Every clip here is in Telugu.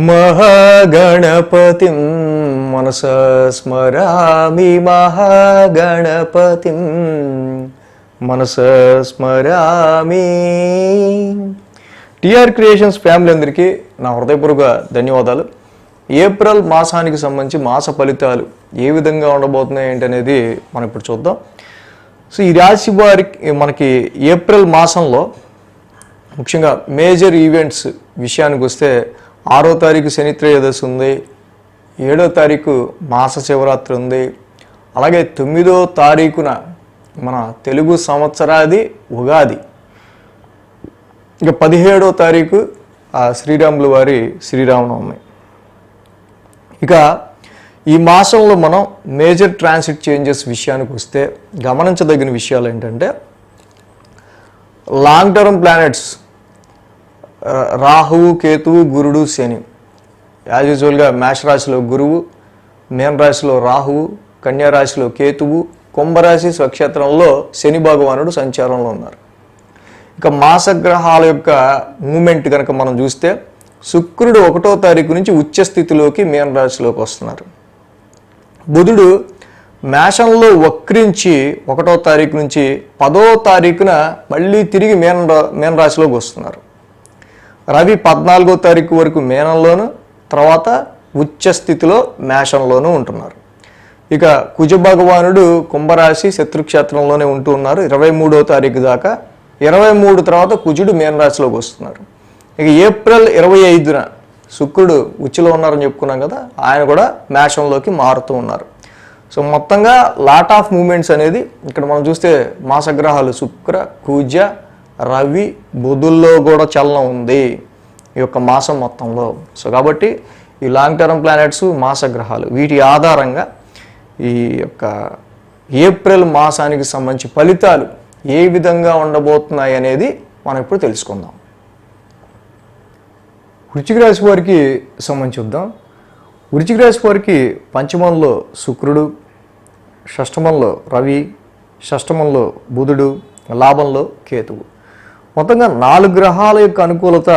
మహాగణపతిం మనసా స్మరామి మహాగణపతిం మనసా స్మరామి. టిఆర్ క్రియేషన్స్ ఫ్యామిలీ అందరికీ నా హృదయపూర్వక ధన్యవాదాలు. ఏప్రిల్ మాసానికి సంబంధించి మాస ఫలితాలు ఏ విధంగా ఉండబోతున్నాయి ఏంటనేది మనం ఇప్పుడు చూద్దాం. సో ఈ రాశి వారికి మనకి ఏప్రిల్ మాసంలో ముఖ్యంగా మేజర్ ఈవెంట్స్ విషయానికి వస్తే 6వ తారీఖు శని త్రయోదశి ఉంది, 7వ తారీఖు మాస శివరాత్రి ఉంది, అలాగే 9వ తారీఖున మన తెలుగు సంవత్సరాది ఉగాది, ఇక 17వ తారీఖు శ్రీరాముల వారి శ్రీరామనవమి. ఇక ఈ మాసంలో మనం మేజర్ ట్రాన్సిట్ చేంజెస్ విషయానికి వస్తే గమనించదగిన విషయాలు ఏంటంటే లాంగ్ టర్మ్ ప్లానెట్స్ రాహువు, కేతువు, గురుడు, శని. యాజ్ యూజువల్గా మేష రాశిలో గురువు, మీన రాశిలో రాహువు, కన్యా రాశిలో కేతువు, కుంభరాశి స్వక్షేత్రంలో శని భగవానుడు సంచారంలో ఉన్నారు. ఇక మాసగ్రహాల యొక్క మూమెంట్ కనుక మనం చూస్తే శుక్రుడు 1వ తారీఖు నుంచి ఉచ్చ స్థితిలోకి మీన రాశిలోకి వస్తున్నారు. బుధుడు మేషంలో వక్రించి 1వ తారీఖు నుంచి 10వ తారీఖున మళ్ళీ తిరిగి మీన రాశిలోకి వస్తున్నారు. రవి 14వ తారీఖు వరకు మీనంలోను, తర్వాత ఉచ్చ స్థితిలో మేషంలోనూ ఉంటున్నారు. ఇక కుజ భగవానుడు కుంభరాశి శత్రుక్షేత్రంలోనే ఉంటూ ఉన్నారు 23వ తారీఖు దాకా. 23 తర్వాత కుజుడు మీనరాశిలోకి వస్తున్నారు. ఇక ఏప్రిల్ 25న శుక్రుడు ఉచ్చులో ఉన్నారని చెప్పుకున్నాం కదా, ఆయన కూడా మేషంలోకి మారుతూ ఉన్నారు. సో మొత్తంగా లాట్ ఆఫ్ మూమెంట్స్ అనేది ఇక్కడ మనం చూస్తే మాసగ్రహాలు శుక్ర, కుజ, రవి, బుధుల్లో కూడా చలనం ఉంది ఈ యొక్క మాసం మొత్తంలో. సో కాబట్టి ఈ లాంగ్ టర్మ్ ప్లానెట్స్, మాసగ్రహాలు, వీటి ఆధారంగా ఈ యొక్క ఏప్రిల్ మాసానికి సంబంధించి ఫలితాలు ఏ విధంగా ఉండబోతున్నాయి అనేది మనం ఇప్పుడు తెలుసుకుందాం. వృశ్చిక రాశి వారికి సంబంధించి చూద్దాం. వృశ్చిక రాశి వారికి పంచమంలో శుక్రుడు, షష్టమంలో రవి, షష్టమంలో బుధుడు, లాభంలో కేతువు. మొత్తంగా 4 గ్రహాల యొక్క అనుకూలత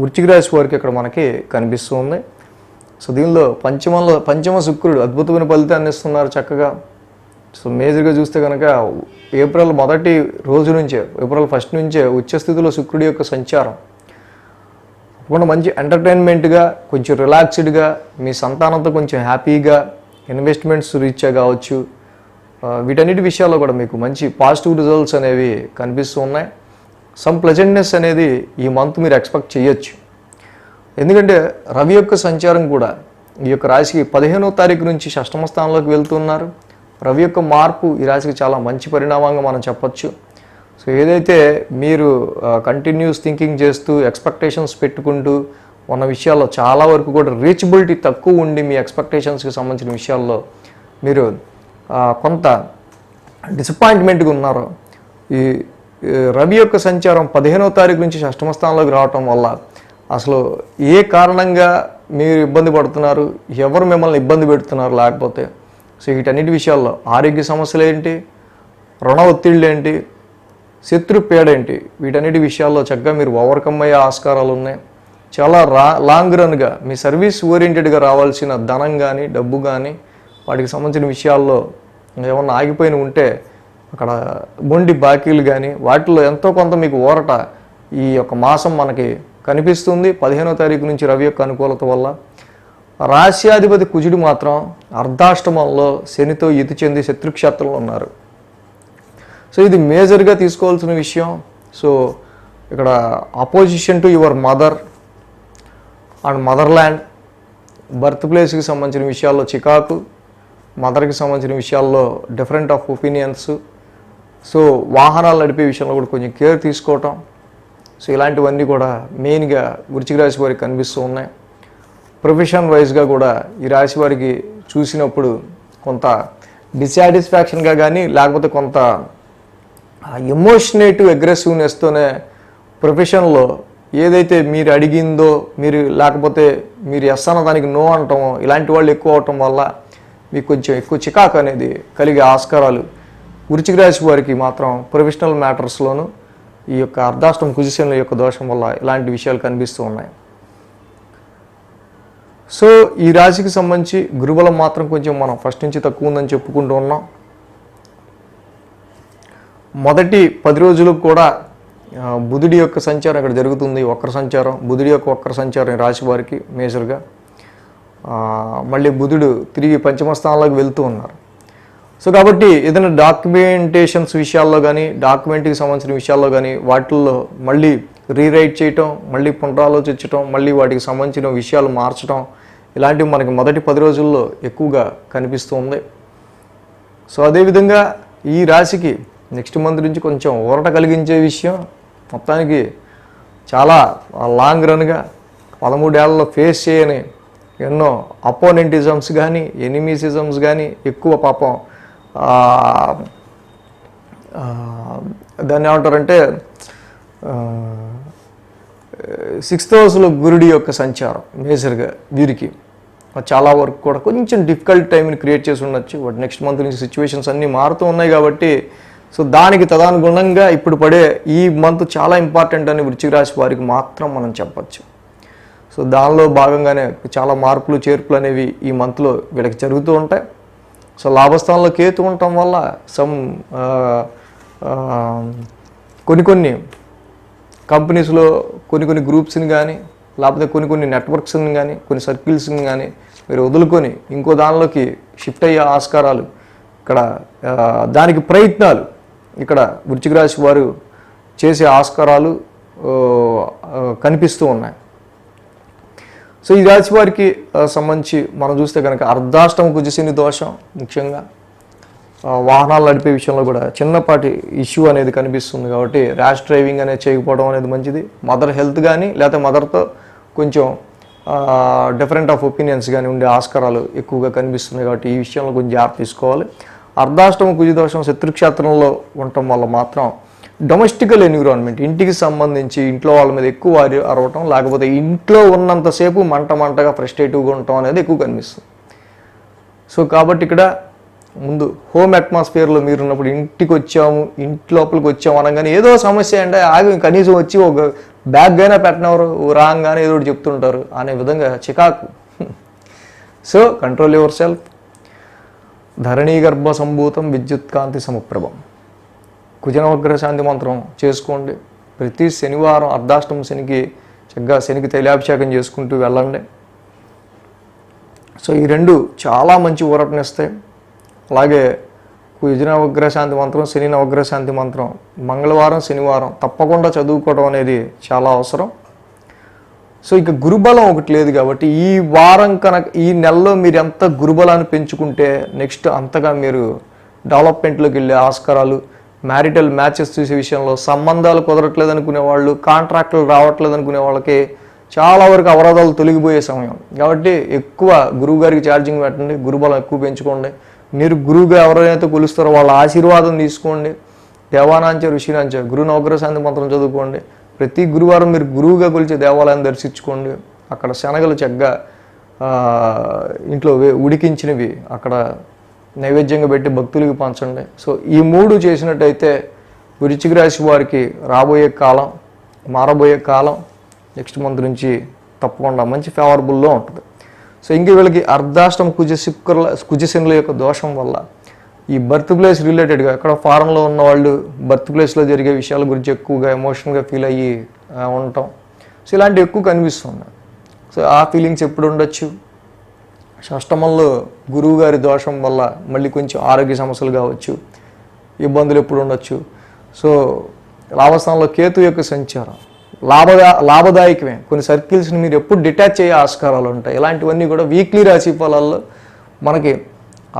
వృశ్చిక రాశి వారికి ఇక్కడ మనకి కనిపిస్తూ ఉంది. సో దీనిలో పంచమ శుక్రుడు అద్భుతమైన ఫలితాన్ని ఇస్తున్నారు చక్కగా. సో మేజర్గా చూస్తే కనుక ఏప్రిల్ 1వ రోజు నుంచే, ఏప్రిల్ 1 నుంచే ఉచ్చస్థితిలో శుక్రుడి యొక్క సంచారం తప్పకుండా మంచి ఎంటర్టైన్మెంట్గా, కొంచెం రిలాక్స్డ్గా, మీ సంతానంతో కొంచెం హ్యాపీగా, ఇన్వెస్ట్మెంట్స్ రీత్యా కావచ్చు, వీటన్నిటి విషయాల్లో కూడా మీకు మంచి పాజిటివ్ రిజల్ట్స్ అనేవి కనిపిస్తూ ఉన్నాయి. సమ్ ప్లెజెంట్నెస్ అనేది ఈ మంత్ మీరు ఎక్స్పెక్ట్ చేయొచ్చు. ఎందుకంటే రవి యొక్క సంచారం కూడా ఈ యొక్క రాశికి 15వ తారీఖు నుంచి షష్టమ స్థానంలోకి వెళ్తున్నారు. రవి యొక్క మార్పు ఈ రాశికి చాలా మంచి పరిణామంగా మనం చెప్పచ్చు. సో ఏదైతే మీరు కంటిన్యూస్ థింకింగ్ చేస్తూ ఎక్స్పెక్టేషన్స్ పెట్టుకుంటూ ఉన్న విషయాల్లో చాలా వరకు కూడా రీచబిలిటీ తక్కువ ఉండి మీ ఎక్స్పెక్టేషన్స్కి సంబంధించిన విషయాల్లో మీరు కొంత డిసప్పాయింట్మెంట్గా ఉన్నారు. ఈ రవి యొక్క సంచారం 15వ తారీఖు నుంచి షష్టమ స్థానంలోకి రావటం వల్ల అసలు ఏ కారణంగా మీరు ఇబ్బంది పడుతున్నారు, ఎవరు మిమ్మల్ని ఇబ్బంది పెడుతున్నారు, లేకపోతే సో వీటన్నిటి విషయాల్లో ఆరోగ్య సమస్యలు ఏంటి, రుణ ఒత్తిళ్ళు ఏంటి, శత్రు పీడ ఏంటి, వీటన్నిటి విషయాల్లో చక్కగా మీరు ఓవర్కమ్ అయ్యే ఆస్కారాలు ఉన్నాయి. చాలా లాంగ్ రన్గా మీ సర్వీస్ ఓరియంటెడ్గా రావాల్సిన ధనం కానీ, డబ్బు కానీ, వాటికి సంబంధించిన విషయాల్లో ఏమన్నా ఆగిపోయిన ఉంటే అక్కడ మొండి బాకీలు కానీ వాటిలో ఎంతో కొంత మీకు ఊరట ఈ యొక్క మాసం మనకి కనిపిస్తుంది 15వ తారీఖు నుంచి రవి యొక్క అనుకూలత వల్ల. రాశ్యాధిపతి కుజుడు మాత్రం అర్ధాష్టమంలో శనితో యుతి చెంది శత్రుక్షేత్రంలో ఉన్నారు. సో ఇది మేజర్గా తీసుకోవాల్సిన విషయం. సో ఇక్కడ opposition to your mother and motherland, birth ప్లేస్కి సంబంధించిన విషయాల్లో చికాకు, మదర్కి సంబంధించిన విషయాల్లో డిఫరెంట్ ఆఫ్ ఒపీనియన్స్, సో వాహనాలు నడిపే విషయంలో కూడా కొంచెం కేర్ తీసుకోవటం. సో ఇలాంటివన్నీ కూడా మెయిన్గా వృశ్చిక రాశి వారికి కనిపిస్తూ ఉన్నాయి. ప్రొఫెషన్ వైజ్గా కూడా ఈ రాశి వారికి చూసినప్పుడు కొంత డిసాటిస్ఫాక్షన్గా కానీ, లేకపోతే కొంత ఎమోషనేటివ్ అగ్రెసివ్నెస్తోనే ప్రొఫెషన్లో ఏదైతే మీరు అడిగిందో, మీరు లేకపోతే మీరు ఎస్ అన్న దానికి నో అనటమో, ఇలాంటి వాళ్ళు ఎక్కువ అవటం వల్ల మీకు కొంచెం ఎక్కువ చికాకు అనేది కలిగే ఆస్కారాలు వృశ్చిక రాశి వారికి మాత్రం ప్రొఫెషనల్ మ్యాటర్స్లోనూ ఈ యొక్క అర్ధాష్టమ కుజశనుల యొక్క దోషం వల్ల ఇలాంటి విషయాలు కనిపిస్తూ ఉన్నాయి. సో ఈ రాశికి సంబంధించి గురుబలం మాత్రం కొంచెం మనం ఫస్ట్ నుంచి తక్కువ ఉందని చెప్పుకుంటూ ఉన్నాం. మొదటి 10 రోజులకు కూడా బుధుడి యొక్క సంచారం ఇక్కడ జరుగుతుంది. వక్ర సంచారం, బుధుడి యొక్క వక్ర సంచారం ఈ రాశి వారికి మేజర్గా. మళ్ళీ బుధుడు తిరిగి పంచమ స్థానంలోకి వెళ్తూ ఉన్నారు. సో కాబట్టి ఏదైనా డాక్యుమెంటేషన్స్ విషయాల్లో కానీ, డాక్యుమెంట్కి సంబంధించిన విషయాల్లో కానీ వాటిల్లో మళ్ళీ రీరైట్ చేయటం, మళ్ళీ పునరాలోచించటం, మళ్ళీ వాటికి సంబంధించిన విషయాలు మార్చడం, ఇలాంటివి మనకి మొదటి 10 రోజుల్లో ఎక్కువగా కనిపిస్తూ ఉంది. సో అదేవిధంగా ఈ రాశికి నెక్స్ట్ మంత్ నుంచి కొంచెం ఊరట కలిగించే విషయం, మొత్తానికి చాలా లాంగ్ రన్గా 13 ఏళ్లలో ఫేస్ చేయని ఎన్నో అపోనెంటిజమ్స్ కానీ, ఎనిమిసిజమ్స్ కానీ ఎక్కువ పాపం దాన్ని ఏమంటారంటే 6th హౌస్లో గురుడి యొక్క సంచారం మేజర్గా వీరికి చాలా వరకు కూడా కొంచెం డిఫికల్ట్ టైంని క్రియేట్ చేసి ఉండొచ్చు. బట్ నెక్స్ట్ మంత్ నుంచి సిచ్యువేషన్స్ అన్నీ మారుతూ ఉన్నాయి కాబట్టి సో దానికి తదనుగుణంగా ఇప్పుడు పడే ఈ మంత్ చాలా ఇంపార్టెంట్ అని వృశ్చిక రాశి వారికి మాత్రం మనం చెప్పచ్చు. సో దానిలో భాగంగానే చాలా మార్పులు చేర్పులు అనేవి ఈ మంత్లో వీళ్ళకి జరుగుతూ ఉంటాయి. సో లాభస్థానంలో కేతు ఉండటం వల్ల కొన్ని కంపెనీస్లో కొన్ని గ్రూప్స్ని కానీ, లేకపోతే కొన్ని నెట్వర్క్స్ని కానీ, కొన్ని సర్కిల్స్ని కానీ మీరు వదులుకొని ఇంకో దానిలోకి షిఫ్ట్ అయ్యే ఆస్కారాలు ఇక్కడ, దానికి ప్రయత్నాలు ఇక్కడ వృశ్చిక రాశి వారు చేసే ఆస్కారాలు కనిపిస్తూ ఉన్నాయి. సో ఈ రాశి వారికి సంబంధించి మనం చూస్తే కనుక అర్ధాష్టమ కుజశని దోషం, ముఖ్యంగా వాహనాలు నడిపే విషయంలో కూడా చిన్నపాటి ఇష్యూ అనేది కనిపిస్తుంది. కాబట్టి ర్యాష్ డ్రైవింగ్ అనేది చేయకపోవడం అనేది మంచిది. మదర్ హెల్త్ కానీ, లేకపోతే మదర్తో కొంచెం డిఫరెంట్ ఆఫ్ ఒపీనియన్స్ కానీ ఉండే ఆస్కారాలు ఎక్కువగా కనిపిస్తున్నాయి. కాబట్టి ఈ విషయంలో కొంచెం జాగ్రత్త తీసుకోవాలి. అర్ధాష్టమ కుజ దోషం శత్రుక్షేత్రంలో ఉండటం వల్ల మాత్రం డొమెస్టికల్ ఎన్విరాన్మెంట్, ఇంటికి సంబంధించి ఇంట్లో వాళ్ళ మీద ఎక్కువ అరవటం, లేకపోతే ఇంట్లో ఉన్నంతసేపు మంటగా ఫ్రస్ట్రేటివ్గా ఉండటం అనేది ఎక్కువ కనిపిస్తుంది. సో కాబట్టి ఇక్కడ ముందు హోమ్ అట్మాస్ఫియర్లో మీరు ఉన్నప్పుడు ఇంటికి వచ్చాము, ఇంటి లోపలికి వచ్చాము అనగానే ఏదో సమస్య అంటే ఆగి కనీసం వచ్చి ఒక బ్యాగ్ అయినా పెట్టినవారు రాగానే ఏదో ఒకటి చెప్తుంటారు అనే విధంగా చికాకు. So control yourself. ధరణీ గర్భ సంభూతం విద్యుత్ కాంతి సముప్రభం. కుజనవగ్రహ శాంతి మంత్రం చేసుకోండి. ప్రతి శనివారం అర్ధాష్టమ శనికి చక్కగా శనికి తైలాభిషేకం చేసుకుంటూ వెళ్ళండి. సో ఈ రెండు చాలా మంచి ఊరటనిస్తాయి. అలాగే కుజ నవగ్రహ శాంతి మంత్రం, శని నవగ్రహ శాంతి మంత్రం మంగళవారం, శనివారం తప్పకుండా చదువుకోవడం అనేది చాలా అవసరం. సో ఇక గురుబలం ఒకటి లేదు కాబట్టి ఈ వారం కనుక ఈ నెలలో మీరు ఎంత గురుబలాన్ని పెంచుకుంటే నెక్స్ట్ అంతగా మీరు డెవలప్మెంట్లోకి వెళ్ళే ఆస్కారాలు, మ్యారిటల్ మ్యాచెస్ చూసే విషయంలో, సంబంధాలు కుదరట్లేదు అనుకునే వాళ్ళు, కాంట్రాక్టులు రావట్లేదు అనుకునే వాళ్ళకి చాలా వరకు అవరోధాలు తొలగిపోయే సమయం. కాబట్టి ఎక్కువ గురువు గారికి ఛార్జింగ్ పెట్టండి, గురుబలం ఎక్కువ పెంచుకోండి. మీరు గురువుగా ఎవరైతే కొలుస్తారో వాళ్ళ ఆశీర్వాదం తీసుకోండి. దేవానాంచ ఋషినాంచ గురు నవగ్రహ శాంతి మంత్రం చదువుకోండి. ప్రతి గురువారం మీరు గురువుగా కొలిచే దేవాలయం దర్శించుకోండి. అక్కడ శనగలు చక్కగా ఇంట్లో ఉడికించినవి అక్కడ నైవేద్యంగా పెట్టి భక్తులకి పంచండి. సో ఈ 3 చేసినట్టయితే వృశ్చిక రాశి వారికి రాబోయే కాలం, మారబోయే కాలం నెక్స్ట్ మంత్ నుంచి తప్పకుండా మంచి ఫేవరబుల్లో ఉంటుంది. సో ఇంక వీళ్ళకి అర్ధాష్టమ కుజశనుల యొక్క దోషం వల్ల ఈ బర్త్ ప్లేస్ రిలేటెడ్గా ఎక్కడ ఫారెన్లో ఉన్న వాళ్ళు బర్త్ ప్లేస్లో జరిగే విషయాల గురించి ఎక్కువగా ఎమోషనల్గా ఫీల్ అయ్యి ఉండటం, సో ఇలాంటివి ఎక్కువ కనిపిస్తుంది. సో ఆ ఫీలింగ్స్ ఎప్పుడు ఉండొచ్చు. షష్టమంలో గురువు గారి దోషం వల్ల మళ్ళీ కొంచెం ఆరోగ్య సమస్యలు కావచ్చు, ఇబ్బందులు ఎప్పుడు ఉండొచ్చు. సో లాభస్థానంలో కేతు యొక్క సంచారం లాభదాయకమే. కొన్ని సర్కిల్స్ని మీరు ఎప్పుడు డిటాచ్ అయ్యే ఆస్కారాలు ఉంటాయి. ఇలాంటివన్నీ కూడా వీక్లీ రాశి ఫలాల్లో మనకి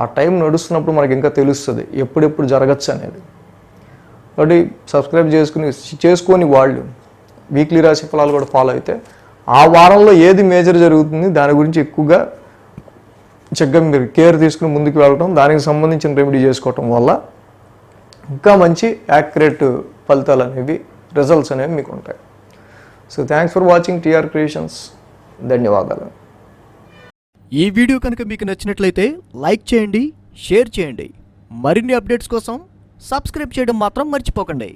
ఆ టైం నడుస్తున్నప్పుడు మనకి ఇంకా తెలుస్తుంది ఎప్పుడెప్పుడు జరగచ్చు అనేది. కాబట్టి సబ్స్క్రైబ్ చేసుకొని వాళ్ళు వీక్లీ రాశి ఫలాలు కూడా ఫాలో అయితే ఆ వారంలో ఏది మేజర్ జరుగుతుంది దాని గురించి ఎక్కువగా చక్కగా మీరు కేర్ తీసుకుని ముందుకు వెళ్ళడం, దానికి సంబంధించిన రెమెడీ చేసుకోవటం వల్ల ఇంకా మంచి యాక్యురేట్ ఫలితాలు అనేవి, రిజల్ట్స్ అనేవి మీకు ఉంటాయి. So thanks for watching TR creations. ధన్యవాదాలు. ఈ వీడియో కనుక మీకు నచ్చినట్లయితే లైక్ చేయండి, షేర్ చేయండి. మరిన్ని అప్డేట్స్ కోసం సబ్స్క్రైబ్ చేయడం మాత్రం మర్చిపోకండి.